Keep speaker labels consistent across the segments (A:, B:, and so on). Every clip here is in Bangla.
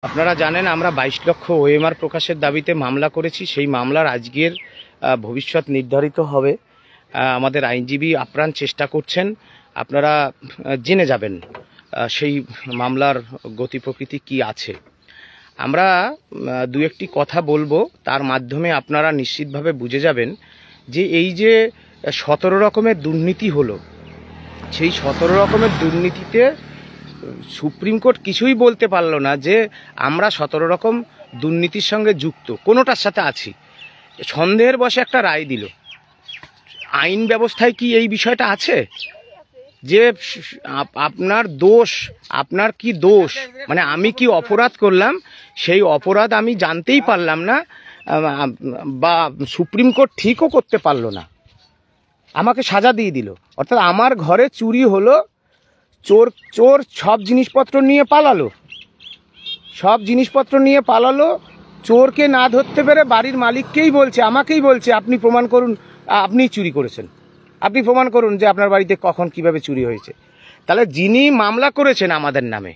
A: আপনারা জানেন আমরা 22 লক্ষ ওএমআর প্রকাশের দাবিতে মামলা করেছি। সেই মামলার আজকের ভবিষ্যৎ নির্ধারিত হবে। আমাদের আইনজীবী আপ্রাণ চেষ্টা করছেন। আপনারা জেনে যাবেন সেই মামলার গতি প্রকৃতি কি আছে। আমরা দু একটি কথা বলবো, তার মাধ্যমে আপনারা নিশ্চিতভাবে বুঝে যাবেন যে এই যে 17 রকমের দুর্নীতি হলো, সেই 17 রকমের দুর্নীতিতে সুপ্রিম কোর্ট কিছুই বলতে পারলো না যে আমরা 17 রকম দুর্নীতির সঙ্গে যুক্ত, কোনোটার সাথে আছি। সন্দেহের বশে একটা রায় দিল। আইন ব্যবস্থায় কি এই বিষয়টা আছে যে আপনার দোষ, আপনার কি দোষ, মানে আমি কি অপরাধ করলাম, সেই অপরাধ আমি জানতেই পারলাম না, বা সুপ্রিম কোর্ট ঠিকও করতে পারলো না, আমাকে সাজা দিয়ে দিল। অর্থাৎ আমার ঘরে চুরি হলো, চোর সব জিনিসপত্র নিয়ে পালালো, চোরকে না ধরতে পেরে বাড়ির মালিককেই বলছে, আমাকেই বলছে আপনি প্রমাণ করুন আপনিই চুরি করেছেন, আপনি প্রমাণ করুন যে আপনার বাড়িতে কখন কিভাবে চুরি হয়েছে। তাহলে যিনি মামলা করেছেন আমাদের নামে,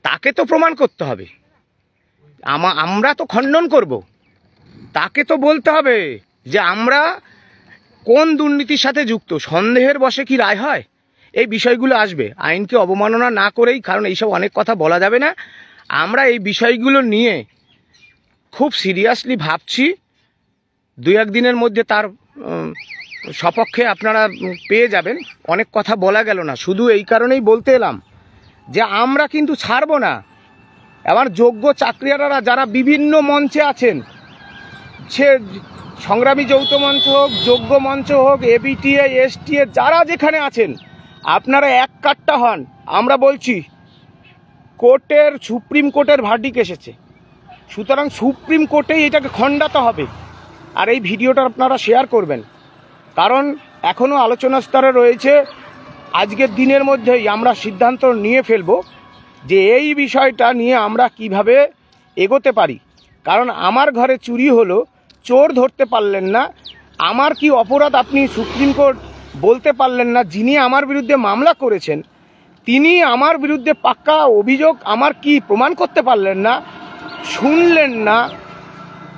A: তাকে তো প্রমাণ করতে হবে। আমরা তো খণ্ডন করব, তাকে তো বলতে হবে যে আমরা কোন দুর্নীতির সাথে যুক্ত। সন্দেহের বশে কি রায় হয়? এই বিষয়গুলো আসবে। আইনকে অবমাননা না করেই, কারণ এইসব অনেক কথা বলা যাবে না। আমরা এই বিষয়গুলো নিয়ে খুব সিরিয়াসলি ভাবছি। 2-1 দিনের মধ্যে তার সপক্ষে আপনারা পেয়ে যাবেন। অনেক কথা বলা গেল না, শুধু এই কারণেই বলতে এলাম যে আমরা কিন্তু ছাড়বো না। আমার যোগ্য চাকরিয়ারা যারা বিভিন্ন মঞ্চে আছেন, সে সংগ্রামী যৌথ মঞ্চ হোক, যোগ্য মঞ্চ হোক, এবিটিএ, এসটিএ, যারা যেখানে আছেন, আপনারা এক কাট্টা হন। আমরা বলছি সুপ্রিম কোর্টের ভার্ডিক্ট এসেছে, সুতরাং সুপ্রিম কোর্টেই এটাকে খণ্ডাতে হবে। আর এই ভিডিওটা আপনারা শেয়ার করবেন, কারণ এখনও আলোচনা স্তরে রয়েছে। আজকের দিনের মধ্যেই আমরা সিদ্ধান্ত নিয়ে ফেলব যে এই বিষয়টা নিয়ে আমরা কিভাবে এগোতে পারি। কারণ আমার ঘরে চুরি হলো, চোর ধরতে পারলেন না, আমার কি অপরাধ আপনি সুপ্রিম কোর্ট বলতে পারলেন না। যিনি আমার বিরুদ্ধে মামলা করেছেন, তিনি আমার বিরুদ্ধে পাক্কা অভিযোগ আমার কি প্রমাণ করতে পারলেন না, শুনলেন না,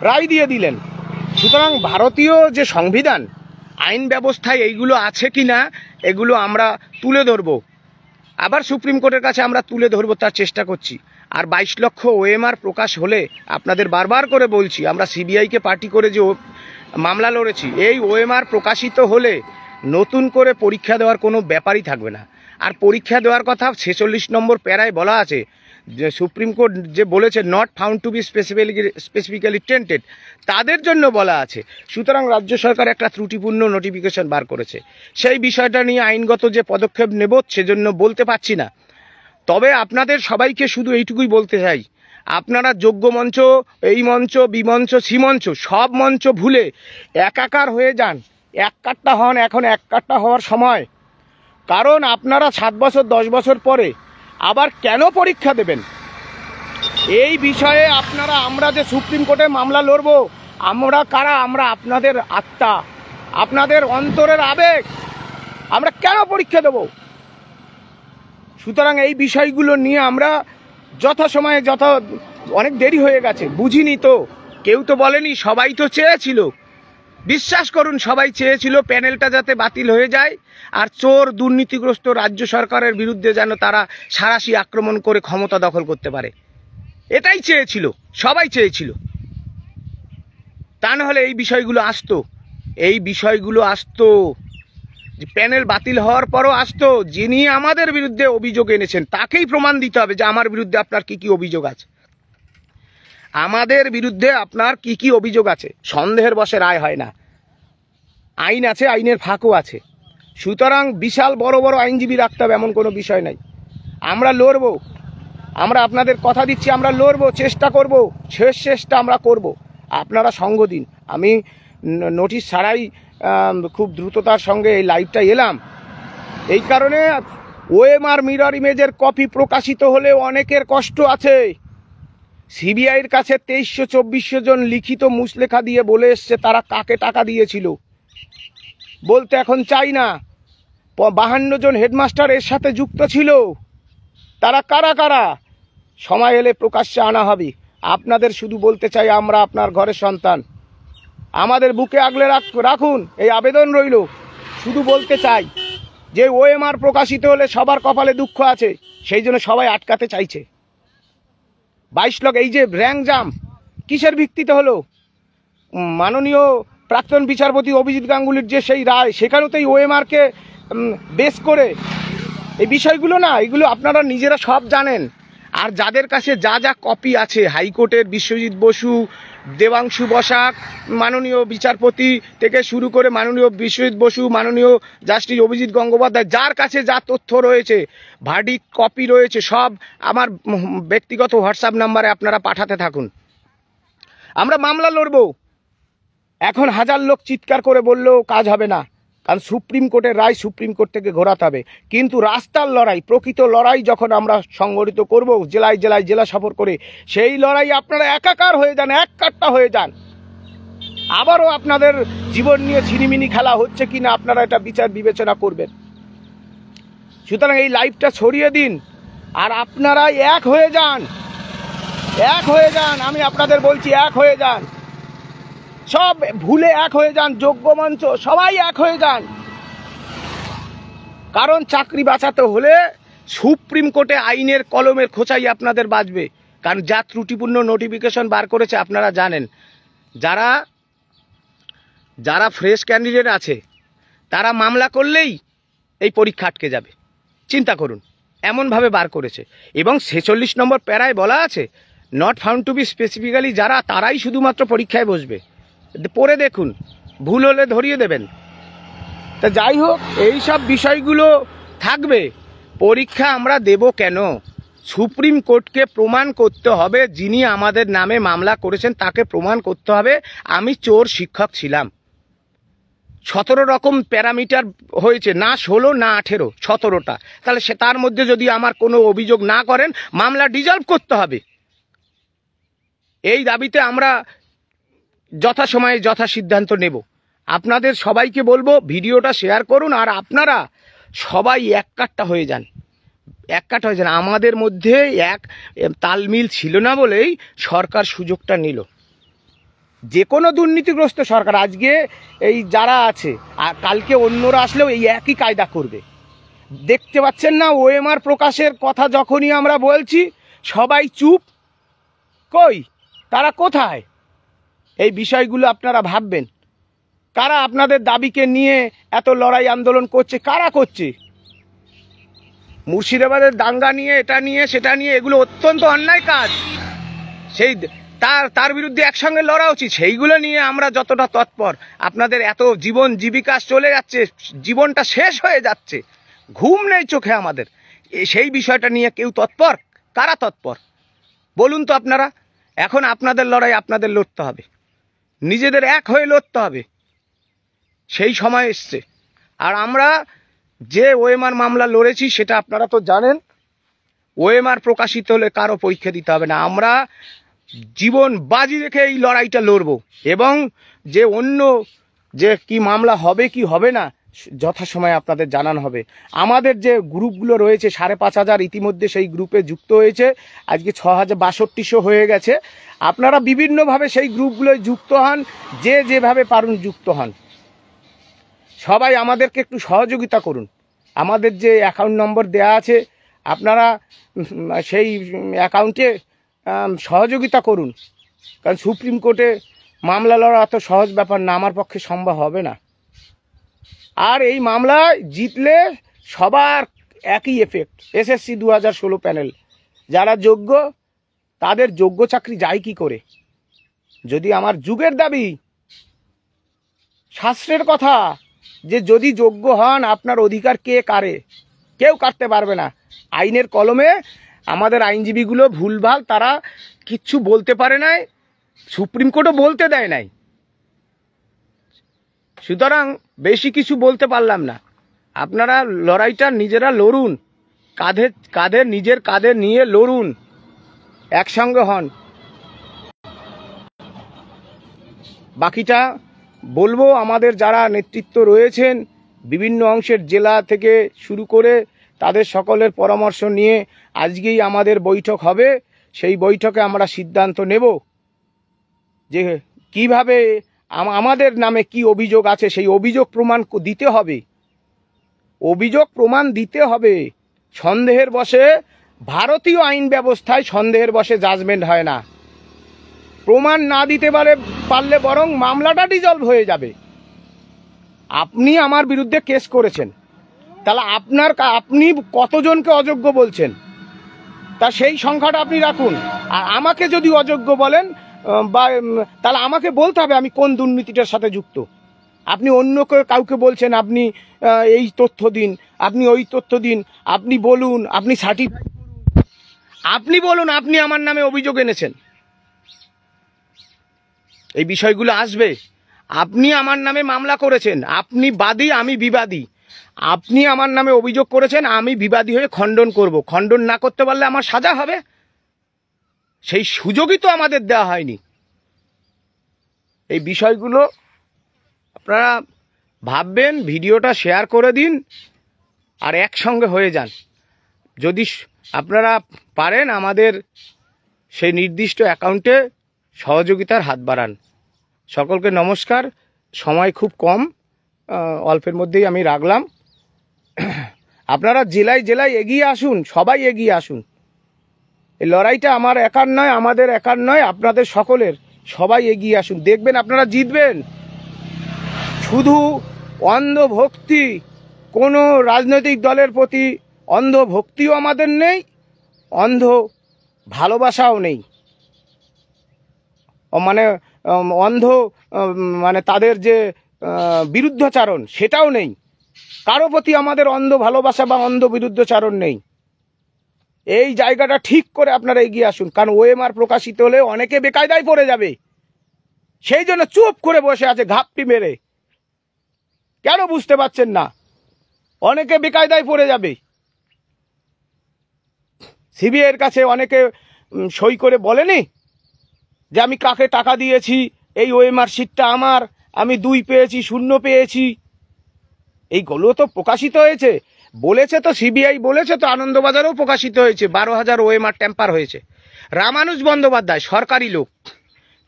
A: রায় দিয়ে দিলেন। সুতরাং ভারতীয় যে সংবিধান, আইন ব্যবস্থায় এইগুলো আছে কি না, এগুলো আমরা তুলে ধরবো, আবার সুপ্রিম কোর্টের কাছে আমরা তুলে ধরবো, তার চেষ্টা করছি। আর 22 লক্ষ ওএমআর প্রকাশ হলে আপনাদের বারবার করে বলছি, আমরা সিবিআইকে পার্টি করে যে মামলা লড়েছি, এই ওএমআর প্রকাশিত হলে নতুন করে পরীক্ষা দেওয়ার কোনো ব্যাপারই থাকবে না। আর পরীক্ষা দেওয়ার কথা 46 নম্বর প্যারায় বলা আছে যে সুপ্রিম কোর্ট যে বলেছে not found to be specifically tainted, তাদের জন্য বলা আছে। সুতরাং রাজ্য সরকার একটা ত্রুটিপূর্ণ নোটিফিকেশন বার করেছে। সেই বিষয়টা নিয়ে আইনগত যে পদক্ষেপ নেব সেজন্য বলতে পারছি না। তবে আপনাদের সবাইকে শুধু এইটুকুই বলতে চাই, আপনারা যোগ্য মঞ্চ, এই মঞ্চ, বি মঞ্চ, সি মঞ্চ, সব মঞ্চ ভুলে একাকার হয়ে যান, এক কাট্টা হন। এখন এক কাট্টা হওয়ার সময়। কারণ আপনারা 7 বছর 10 বছর পরে আবার কেন পরীক্ষা দেবেন এই বিষয়ে আপনারা, আমরা যে সুপ্রিম কোর্টে মামলা লড়ব, আমরা কারা? আমরা আপনাদের আত্মা, আপনাদের অন্তরের আবেগ, আমরা কেন পরীক্ষা দেব? সুতরাং এই বিষয়গুলো নিয়ে আমরা যথাসময়ে অনেক দেরি হয়ে গেছে, বুঝিনি তো, কেউ তো বলেনি, সবাই তো চেয়েছিল, বিশ্বাস করুন সবাই চেয়েছিল প্যানেলটা যাতে বাতিল হয়ে যায় আর চোর দুর্নীতিগ্রস্ত রাজ্য সরকারের বিরুদ্ধে যেন তারা সাঁড়াশি আক্রমণ করে ক্ষমতা দখল করতে পারে। এটাই চেয়েছিল, সবাই চেয়েছিল। তা না হলে এই বিষয়গুলো আসতো, যে প্যানেল বাতিল হওয়ার পরও আসতো। যিনি আমাদের বিরুদ্ধে অভিযোগ এনেছেন তাকেই প্রমাণ দিতে হবে যে আমার বিরুদ্ধে আপনার কি কি অভিযোগ আছে, আমাদের বিরুদ্ধে আপনার কি কি অভিযোগ আছে। সন্দেহের বশে রায় হয় না, আইন আছে, আইনের ফাঁকও আছে। সুতরাং বিশাল বড় বড় আইনজীবী রাখতে হবে এমন কোনো বিষয় নাই। আমরা লড়বো, আমরা আপনাদের কথা দিচ্ছি, আমরা লড়বো, চেষ্টা করব, চেষ্টা আমরা করব। আপনারা সঙ্গ দিন। আমি নোটিশ ছাড়াই খুব দ্রুততার সঙ্গে এই লাইভটা এলাম এই কারণে, ওএমআর মিরর ইমেজের কপি প্রকাশিত হলে অনেকের কষ্ট আছে। সিবিআইয়ের কাছে 2324 জন লিখিত মুচলেখা দিয়ে বলে এসছে তারা কাকে টাকা দিয়েছিল, বলতে এখন চাই না। 52 জন হেডমাস্টার এর সাথে যুক্ত ছিল, তারা কারা কারা সময় এলে প্রকাশ্যে আনা হবে। আপনাদের শুধু বলতে চাই, আমরা আপনার ঘরের সন্তান, আমাদের বুকে আগলে রাখুন, এই আবেদন রইল। শুধু বলতে চাই যে ওএমআর প্রকাশিত হলে সবার কপালে দুঃখ আছে, সেই জন্য সবাই আটকাতে চাইছে। 22 লাখ এই যে র্যাঙ্ক জাম কিসের ভিত্তিতে হলো? মাননীয় প্রাক্তন বিচারপতি অভিজিৎ গাঙ্গুলির যে সেই রায়, সেখানেতেই ওএমআরকে বেস করে এই বিষয়গুলো না, এগুলো আপনারা নিজেরা সব জানেন। আর যাদের কাছে যা যা কপি আছে, হাইকোর্টের বিশ্বজিৎ বসু, দেবাংশু বসাক, মাননীয় বিচারপতি থেকে শুরু করে মাননীয় বিশ্বজিৎ বসু, মাননীয় জাস্টিস অভিজিৎ গঙ্গোপাধ্যায়, যার কাছে যা তথ্য রয়েছে, ভার্ডিক্ট কপি রয়েছে, সব আমার ব্যক্তিগত হোয়াটসঅ্যাপ নাম্বারে আপনারা পাঠাতে থাকুন। আমরা মামলা লড়ব। এখন হাজার লোক চিৎকার করে বললেও কাজ হবে না, কারণ সুপ্রিম কোর্টের রায় সুপ্রিম কোর্ট থেকে ঘোরাতে হবে। কিন্তু রাস্তার লড়াই, প্রকৃত লড়াই যখন আমরা সংগঠিত করব, জেলায় জেলায় জেলা সফর করে, সেই লড়াই আপনারা একাকার হয়ে যান, এক কাট্টা হয়ে যান। আবারও আপনাদের জীবন নিয়ে ছিনিমিনি খেলা হচ্ছে কিনা আপনারা এটা বিচার বিবেচনা করবেন। সুতরাং এই লাইভটা ছড়িয়ে দিন, আর আপনারা এক হয়ে যান, এক হয়ে যান। আমি আপনাদের বলছি, এক হয়ে যান, সব ভুলে এক হয়ে যান, যোগ্য মঞ্চ সবাই এক হয়ে যান। কারণ চাকরি বাঁচাতে হলে সুপ্রিম কোর্টে আইনের কলমের খোঁচাই আপনাদের বাঁচবে। কারণ যা ত্রুটিপূর্ণ নোটিফিকেশন বার করেছে আপনারা জানেন। যারা যারা ফ্রেশ ক্যান্ডিডেট আছে তারা মামলা করলেই এই পরীক্ষা আটকে যাবে। চিন্তা করুন, এমনভাবে বার করেছে। এবং 46 নম্বর প্যারায় বলা আছে, not found to be specifically, যারা তারাই শুধুমাত্র পরীক্ষায় বসবে। পড়ে দেখুন, ভুল হলে ধরিয়ে দেবেন। তা যাই হোক, এই সব বিষয়গুলো থাকবে। পরীক্ষা আমরা দেব কেন? সুপ্রিম কোর্টকে প্রমাণ করতে হবে, যিনি আমাদের নামে মামলা করেছেন তাকে প্রমাণ করতে হবে আমি চোর শিক্ষক ছিলাম। 17 রকম প্যারামিটার হয়েছে, না 16 না 18, 17টা। তাহলে সে তার মধ্যে যদি আমার কোনো অভিযোগ না করেন, মামলা ডিজলভ করতে হবে। এই দাবিতে আমরা যথাসময়ে যথা সিদ্ধান্ত নেব। আপনাদের সবাইকে বলবো, ভিডিওটা শেয়ার করুন, আর আপনারা সবাই এক কাট্টা হয়ে যান, এক কাট্টা হয়ে যান। আমাদের মধ্যে এক তালমিল ছিল না বলেই সরকার সুযোগটা নিল। যে কোনো দুর্নীতিগ্রস্ত সরকার আজকে এই যারা আছে, আর কালকে অন্যরা আসলেও এই একই কায়দা করবে। দেখতে পাচ্ছেন না, ওএমআর প্রকাশের কথা যখনই আমরা বলছি সবাই চুপ। কই তারা কোথায়? এই বিষয়গুলো আপনারা ভাববেন। কারা আপনাদের দাবিকে নিয়ে এত লড়াই আন্দোলন করছে? কারা করছে? মুর্শিদাবাদের দাঙ্গা নিয়ে, এটা নিয়ে, সেটা নিয়ে, এগুলো অত্যন্ত অন্যায় কাজ। সেই তার বিরুদ্ধে একসঙ্গে লড়া উচিত। সেইগুলো নিয়ে আমরা যতটা তৎপর, আপনাদের এত জীবন জীবিকা চলে যাচ্ছে, জীবনটা শেষ হয়ে যাচ্ছে, ঘুম নেই চোখে আমাদের, সেই বিষয়টা নিয়ে কেউ তৎপর? কারা তৎপর বলুন তো আপনারা? এখন আপনাদের লড়াই আপনাদের লড়তে হবে, নিজেদের এক হয়ে লড়তে হবে, সেই সময় এসছে। আর আমরা যে ওএমআর মামলা লড়েছি সেটা আপনারা তো জানেন। ওএমআর প্রকাশিত হলে কারো পরীক্ষা দিতে হবে না। আমরা জীবন বাজি রেখে এই লড়াইটা লড়ব। এবং যে অন্য যে কি মামলা হবে কি হবে না, যথাসময়ে আপনাদের জানানো হবে। আমাদের যে গ্রুপগুলো রয়েছে 5,500 ইতিমধ্যে সেই গ্রুপে যুক্ত হয়েছে, আজকে 6,062 হয়ে গেছে। আপনারা বিভিন্নভাবে সেই গ্রুপগুলোয় যুক্ত হন, যে যেভাবে পারুন যুক্ত হন। সবাই আমাদেরকে একটু সহযোগিতা করুন। আমাদের যে অ্যাকাউন্ট নম্বর দেয়া আছে, আপনারা সেই অ্যাকাউন্টে সহযোগিতা করুন। কারণ সুপ্রিম কোর্টে মামলা লড়া এত সহজ ব্যাপার না, আমার পক্ষে সম্ভব হবে না। আর এই মামলায় জিতলে সবার একই এফেক্ট। এসএসসি 2016 প্যানেল, যারা যোগ্য তাদের যোগ্য চাকরি যায় কি করে? যদি আমার যুগের দাবি, শাস্ত্রের কথা, যে যদি যোগ্য হন আপনার অধিকার কে কারে? কেউ কাটতে পারবে না। আইনের কলমে আমাদের আইনজীবীগুলো ভুলভাল, তারা কিচ্ছু বলতে পারে নাই, সুপ্রিম কোর্টও বলতে দেয় নাই। সুতরাং বেশি কিছু বলতে পারলাম না। আপনারা লড়াইটা নিজেরা লড়ুন, নিজের কাঁধে নিয়ে লড়ুন, একসঙ্গে হন। বাকিটা বলবো, আমাদের যারা নেতৃত্ব রয়েছেন বিভিন্ন অংশের জেলা থেকে শুরু করে, তাদের সকলের পরামর্শ নিয়ে আজকেই আমাদের বৈঠক হবে। সেই বৈঠকে আমরা সিদ্ধান্ত নেব যে কিভাবে আমাদের নামে কি অভিযোগ আছে, সেই অভিযোগ প্রমাণ দিতে হবে। অভিযোগ প্রমাণ দিতে হবে। সন্দেহের বশে, ভারতীয় আইন ব্যবস্থায় সন্দেহের বশে জাজমেন্ট হয় না। প্রমাণ না দিতে পারলে বরং মামলাটা ডিজলভ হয়ে যাবে। আপনি আমার বিরুদ্ধে কেস করেছেন, তাহলে আপনি কতজনকে অযোগ্য বলছেন, তা সেই সংখ্যাটা আপনি রাখুন। আর আমাকে যদি অযোগ্য বলেন বা তাহলে আমাকে বলতে হবে আমি কোন দুর্নীতিটার সাথে যুক্ত। আপনি অন্য কাউকে বলছেন আপনি এই তথ্য দিন, আপনি ওই তথ্য দিন, আপনি বলুন, আপনি সার্টিফাই করুন, আপনি বলুন আপনি আমার নামে অভিযোগ এনেছেন। এই বিষয়গুলো আসবে। আপনি আমার নামে মামলা করেছেন, আপনি বাদী, আমি বিবাদী। আপনি আমার নামে অভিযোগ করেছেন, আমি বিবাদী হয়ে খণ্ডন করব। খণ্ডন না করতে পারলে আমার সাজা হবে। সেই সুযোগই তো আমাদের দেওয়া হয়নি। এই বিষয়গুলো আপনারা ভাববেন, ভিডিওটা শেয়ার করে দিন, আর একসঙ্গে হয়ে যান। যদি আপনারা পারেন আমাদের সেই নির্দিষ্ট অ্যাকাউন্টে সহযোগিতার হাত বাড়ান। সকলকে নমস্কার। সময় খুব কম, অল্পের মধ্যেই আমি রাখলাম। আপনারা জেলায় জেলায় এগিয়ে আসুন, সবাই এগিয়ে আসুন। এই লড়াইটা আমার একার নয়, আমাদের একার নয়, আপনাদের সকলের। সবাই এগিয়ে আসুন, দেখবেন আপনারা জিতবেন। শুধু অন্ধভক্তি, কোনো রাজনৈতিক দলের প্রতি অন্ধভক্তিও আমাদের নেই, অন্ধ ভালোবাসাও নেই, মানে অন্ধ মানে তাদের যে বিরুদ্ধাচারণ সেটাও নেই। কারো প্রতি আমাদের অন্ধ ভালোবাসা বা অন্ধ বিরুদ্ধাচারণ নেই। এই জায়গাটা ঠিক করে আপনারা এগিয়ে আসুন, কারণ ওএমআর প্রকাশিত হলে অনেকে বেকায়দায় পড়ে যাবে। সেই জন্য চুপ করে বসে আছে ঘাপটি মেরে। কেন বুঝতে পারছেন না? অনেকে বেকায়দায় পড়ে যাবে। সিবিআইয়ের কাছে অনেকে সই করে বলেনি যে আমি কাকে টাকা দিয়েছি, এই ওএমআর শিটটা আমার, আমি 2 পেয়েছি, 0 পেয়েছি। এইগুলো তো প্রকাশিত হয়েছে, বলেছে তো সিবিআই, বলেছে তো, আনন্দবাজারেও প্রকাশিত হয়েছে। 12,000 ওএমআর ট্যাম্পার হয়েছে। রামানুজ বন্দ্যোপাধ্যায় সরকারি লোক,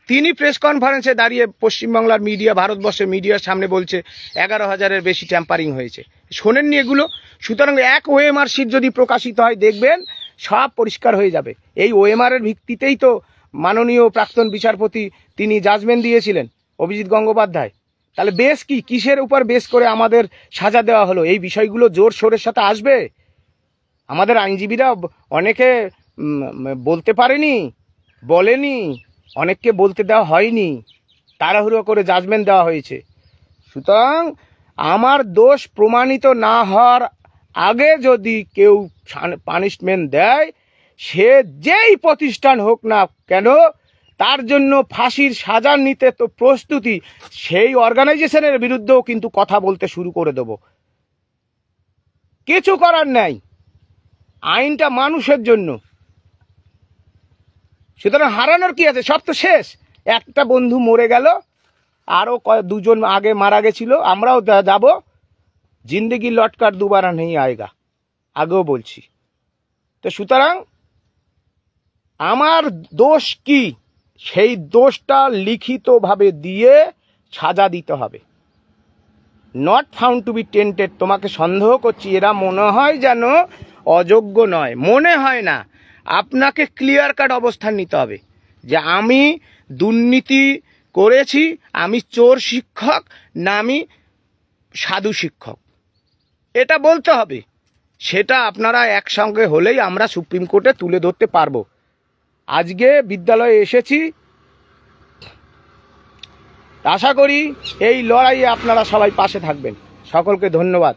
A: তিনি প্রেস কনফারেন্সে দাঁড়িয়ে পশ্চিমবাংলার মিডিয়া, ভারতবর্ষের মিডিয়ার সামনে বলছে 11,000-এর বেশি ট্যাম্পারিং হয়েছে। শোনেননি এগুলো? সুতরাং এক ওএমআর শিট যদি প্রকাশিত হয় দেখবেন সব পরিষ্কার হয়ে যাবে। এই ওএমআরের ভিত্তিতেই তো মাননীয় প্রাক্তন বিচারপতি তিনি জাজমেন্ট দিয়েছিলেন, অভিজিৎ গঙ্গোপাধ্যায়। তাহলে বেশ কি, কিসের উপর বেশ করে আমাদের সাজা দেওয়া হলো? এই বিষয়গুলো জোর সোরের সাথে আসবে। আমাদের আইনজীবীরা অনেকে বলতে পারেনি, বলেনি, অনেককে বলতে দেওয়া হয়নি, তাড়াহুড়ো করে জাজমেন্ট দেওয়া হয়েছে। সুতরাং আমার দোষ প্রমাণিত না হওয়ার আগে যদি কেউ পানিশমেন্ট দেয়, সে যেই প্রতিষ্ঠান হোক না কেন, তার জন্য ফাঁসির সাজা নিতে তো প্রস্তুতি, সেই অর্গানাইজেশনের বিরুদ্ধেও কিন্তু কথা বলতে শুরু করে দেব। কিছু করার নাই, আইনটা মানুষের জন্য। সুতরাং হারানোর কি আছে? সব তো শেষ। একটা বন্ধু মরে গেল, আরও 2জন আগে মারা গেছিল, আমরাও যাব। জিন্দগি লটকার দুবারা নেই আয়েগা, আগেও বলছি। তো সুতরাং আমার দোষ কি, সেই দোষটা লিখিতভাবে দিয়ে সাজা দিতে হবে। Not found to be tainted. তোমাকে সন্দেহ করছি, এরা মনে হয় যেন অযোগ্য নয়, মনে হয় না। আপনাকে ক্লিয়ার কাট অবস্থান নিতে হবে যে আমি দুর্নীতি করেছি, আমি চোর শিক্ষক না আমি সাধু শিক্ষক, এটা বলতে হবে। সেটা আপনারা একসঙ্গে হলেই আমরা সুপ্রিম কোর্টে তুলে ধরতে পারবো। আজকে বিদ্যালয়ে এসেছি, আশা করি এই লড়াইয়ে আপনারা সবাই পাশে থাকবেন। সকলকে ধন্যবাদ।